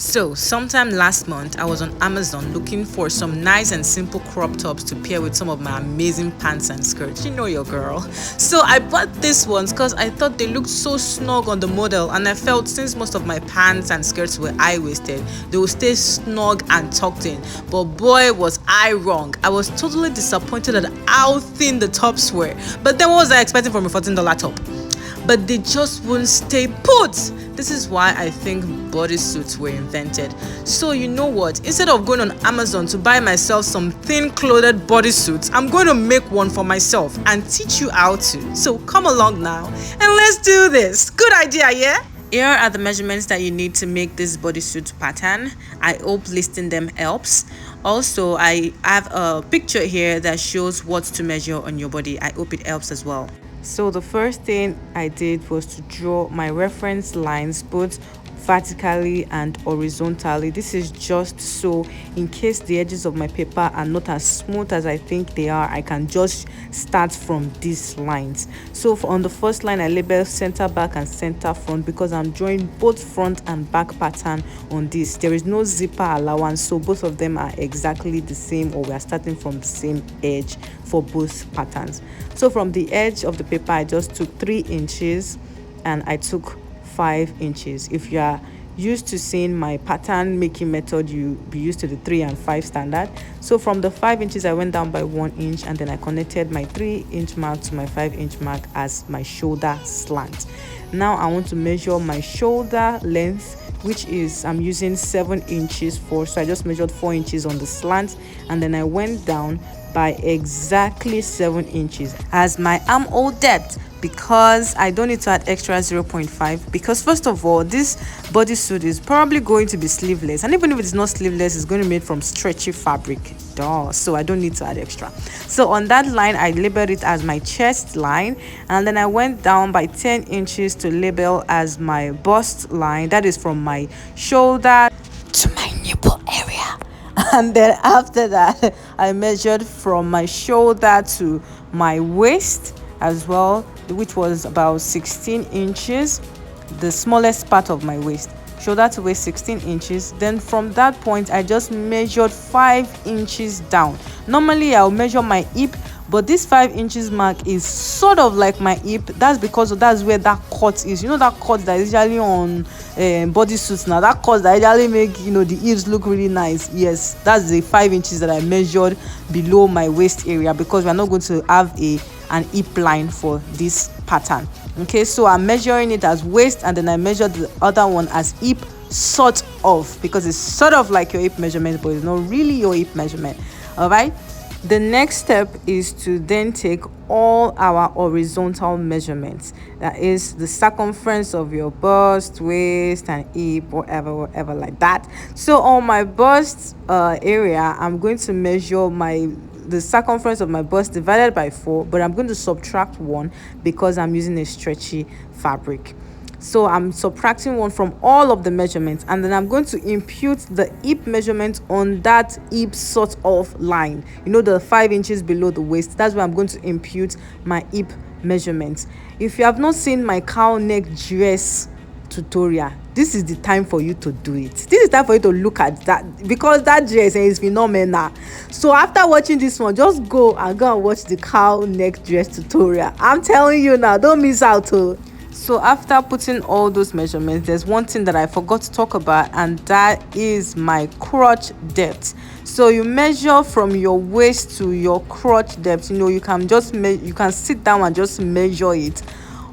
So, sometime last month, I was on Amazon looking for some nice and simple crop tops to pair with some of my amazing pants and skirts. You know your girl. So, I bought these ones because I thought they looked so snug on the model, and I felt since most of my pants and skirts were high-waisted, they would stay snug and tucked in. But boy, was I wrong. I was totally disappointed at how thin the tops were. But then what was I expecting from a $14 top? But they just won't stay put. This is why I think bodysuits were invented. So you know what? Instead of going on Amazon to buy myself some thin clothed bodysuits, I'm going to make one for myself and teach you how to. So come along now and let's do this. Good idea, yeah? Here are the measurements that you need to make this bodysuit pattern. I hope listing them helps. Also, I have a picture here that shows what to measure on your body. I hope it helps as well. So the first thing I did was to draw my reference lines both vertically and horizontally. This is just so in case the edges of my paper are not as smooth as I think they are, I can just start from these lines. So on the first line, I label center back and center front because I'm drawing both front and back pattern on this. There is no zipper allowance, so both of them are exactly the same, or we are starting from the same edge for both patterns. So from the edge of the paper, I just took 3 inches and I took 5 inches. If you are used to seeing my pattern making method, you be used to the 3 and 5 standard. So from the 5 inches, I went down by 1 inch and then I connected my 3-inch mark to my 5-inch mark as my shoulder slant. Now I want to measure my shoulder length, which is I'm using 7 inches for, so I just measured 4 inches on the slant and then I went down by exactly 7 inches as my armhole depth, because I don't need to add extra 0.5, because first of all, this bodysuit is probably going to be sleeveless, and even if it's not sleeveless, it's going to be made from stretchy fabric. So I don't need to add extra. So on that line, I labeled it as my chest line, and then I went down by 10 inches to label as my bust line, that is from my shoulder to my nipple area. And then after that, I measured from my shoulder to my waist as well, which was about 16 inches, the smallest part of my waist. Shoulder to waist 16 inches. Then from that point, I just measured 5 inches down. Normally I'll measure my hip, but this 5 inches mark is sort of like my hip. That's because that's where that cut is. You know that cut that is usually on bodysuits now, that cut that usually make, you know, the hips look really nice. Yes, that's the 5 inches that I measured below my waist area, because we're not going to have an hip line for this pattern. Okay, so I'm measuring it as waist, and then I measured the other one as hip, sort of, because it's sort of like your hip measurement, but it's not really your hip measurement. All right, the next step is to then take all our horizontal measurements, that is the circumference of your bust, waist and hip, whatever like that. So on my bust area, I'm going to measure the circumference of my bust divided by 4, but I'm going to subtract 1 because I'm using a stretchy fabric. So I'm subtracting 1 from all of the measurements, and then I'm going to impute the hip measurement on that hip sort of line, you know, the 5 inches below the waist. That's where I'm going to impute my hip measurements. If you have not seen my cow neck dress tutorial, this is the time for you to do it. This is time for you to look at that, because that dress is phenomenal. So after watching this one, just go and watch the cow neck dress tutorial. I'm telling you now, don't miss out. So after putting all those measurements, there's one thing that I forgot to talk about, and that is my crotch depth. So you measure from your waist to your crotch depth. You know, you can just you can sit down and just measure it,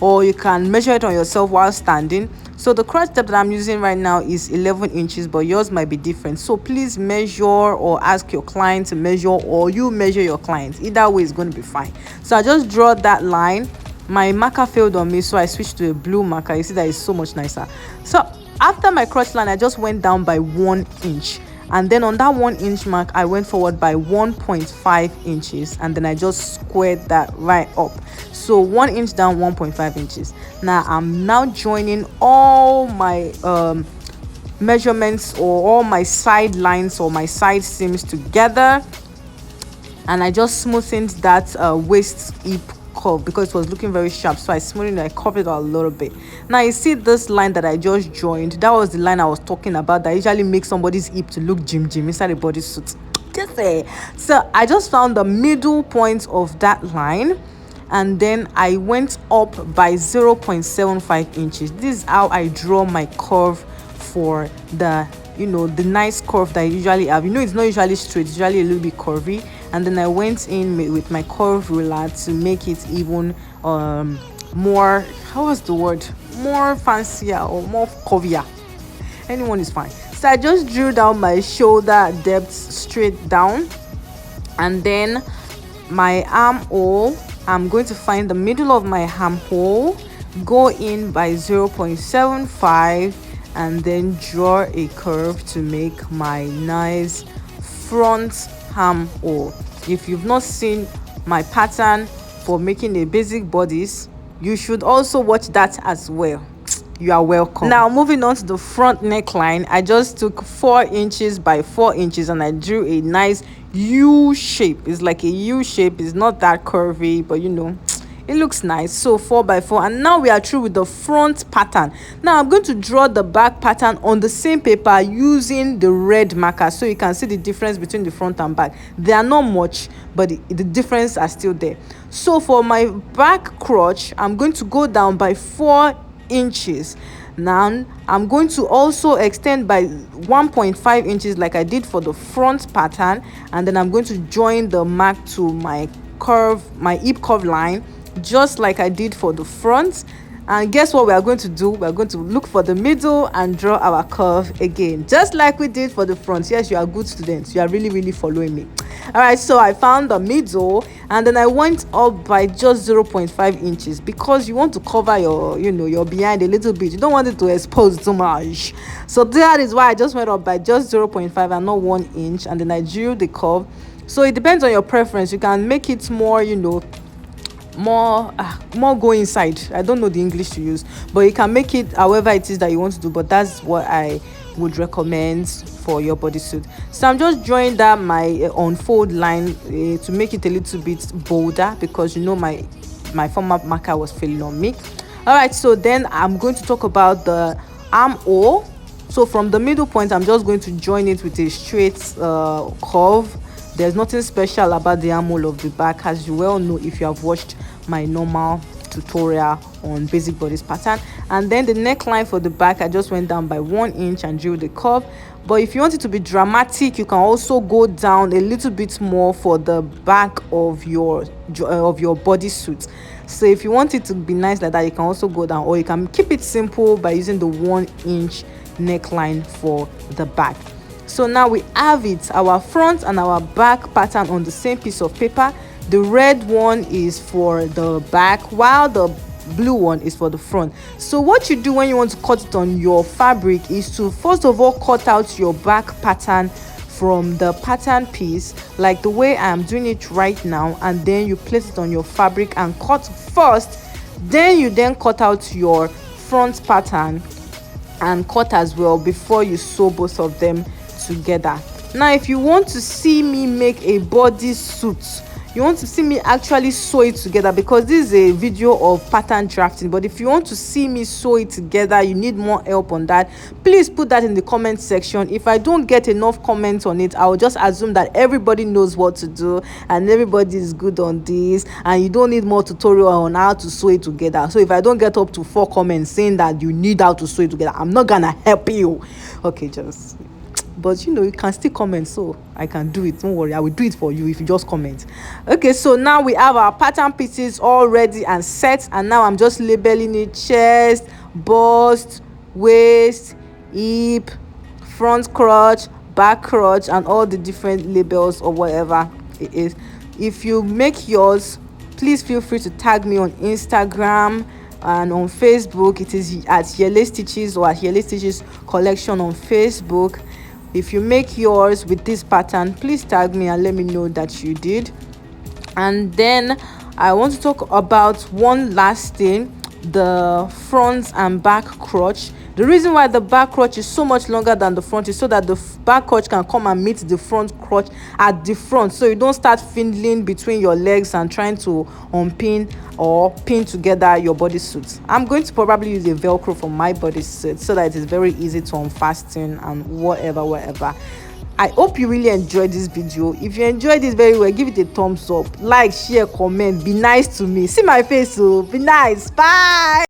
or you can measure it on yourself while standing. So the crotch depth that I'm using right now is 11 inches, but yours might be different. So please measure, or ask your client to measure, or you measure your client. Either way is going to be fine. So I just draw that line. My marker failed on me, so I switched to a blue marker. You see that is so much nicer. So after my crotch line, I just went down by 1 inch. And then on that 1 inch mark, I went forward by 1.5 inches, and then I just squared that right up. So 1 inch down, 1.5 inches. Now I'm joining all my measurements, or all my side lines or my side seams together, and I just smoothened that waist hip curve because it was looking very sharp. So I smoothed it, I covered it a little bit. Now you see this line that I just joined, that was the line I was talking about that usually makes somebody's hip to look gym inside a bodysuit. Just say. So I just found the middle point of that line, and then I went up by 0.75 inches. This is how I draw my curve for the the nice curve that I usually have. It's not usually straight, it's usually a little bit curvy. And then I went in with my curve ruler to make it even more, how was the word, more fancier or more curvier. Anyone is fine. So I just drew down my shoulder depth straight down, and then my armhole, I'm going to find the middle of my armhole, go in by 0.75, and then draw a curve to make my nice front armhole. If you've not seen my pattern for making a basic bodice, you should also watch that as well. You are welcome. Now moving on to the front neckline, I just took 4 inches by 4 inches and I drew a nice U shape. It's like a U shape. It's not that curvy, but it looks nice. So 4 by 4, and now we are through with the front pattern. Now I'm going to draw the back pattern on the same paper using the red marker, so you can see the difference between the front and back. They are not much, but the difference are still there. So for my back crotch, I'm going to go down by 4 inches. Now I'm going to also extend by 1.5 inches like I did for the front pattern, and then I'm going to join the mark to my hip curve line, just like I did for the front. And guess what we are going to do? We are going to look for the middle and draw our curve again, just like we did for the front. Yes, you are good students, you are really following me. All right, so I found the middle, and then I went up by just 0.5 inches because you want to cover your your behind a little bit. You don't want it to expose too much, so that is why I just went up by just 0.5 and not 1 inch, and then I drew the curve. So it depends on your preference. You can make it more more go inside. I don't know the English to use, but you can make it however it is that you want to do, but that's what I would recommend for your bodysuit. So I'm just drawing that my unfold line to make it a little bit bolder, because my former marker was failing on me. All right, so then I'm going to talk about the armhole. So from the middle point, I'm just going to join it with a straight curve. There's nothing special about the armhole of the back, as you well know if you have watched my normal tutorial on basic bodice pattern. And then the neckline for the back, I just went down by 1 inch and drew the curve. But if you want it to be dramatic, you can also go down a little bit more for the back of your bodysuit. So if you want it to be nice like that, you can also go down, or you can keep it simple by using the 1 inch neckline for the back. So now we have it, our front and our back pattern on the same piece of paper. The red one is for the back, while the blue one is for the front. So what you do when you want to cut it on your fabric is to first of all cut out your back pattern from the pattern piece, like the way I am doing it right now, and then you place it on your fabric and cut first. Then you cut out your front pattern and cut as well before you sew both of them together. Now if you want to see me make a bodysuit, you want to see me actually sew it together, because this is a video of pattern drafting, but if you want to see me sew it together, you need more help on that, please put that in the comment section. If I don't get enough comments on it, I will just assume that everybody knows what to do and everybody is good on this, and you don't need more tutorial on how to sew it together. So if I don't get up to 4 comments saying that you need how to sew it together, I'm not gonna help you. Okay, but you can still comment, so I can do it. Don't worry, I will do it for you if you just comment. Okay, so now we have our pattern pieces all ready and set, and now I'm just labeling it: chest, bust, waist, hip, front crotch, back crotch, and all the different labels or whatever it is. If you make yours, please feel free to tag me on Instagram and on Facebook. It is at Yele Stitches or at Yele Stitches Collection on Facebook. If you make yours with this pattern, please tag me and let me know that you did. And then I want to talk about one last thing: the front and back crotch. The reason why the back crotch is so much longer than the front is so that the back crotch can come and meet the front crotch at the front, so you don't start fiddling between your legs and trying to unpin or pin together your bodysuit. I'm going to probably use a velcro for my bodysuit so that it is very easy to unfasten and whatever. I hope you really enjoyed this video. If you enjoyed this very well, give it a thumbs up, like, share, comment, be nice to me. See my face, so be nice. Bye.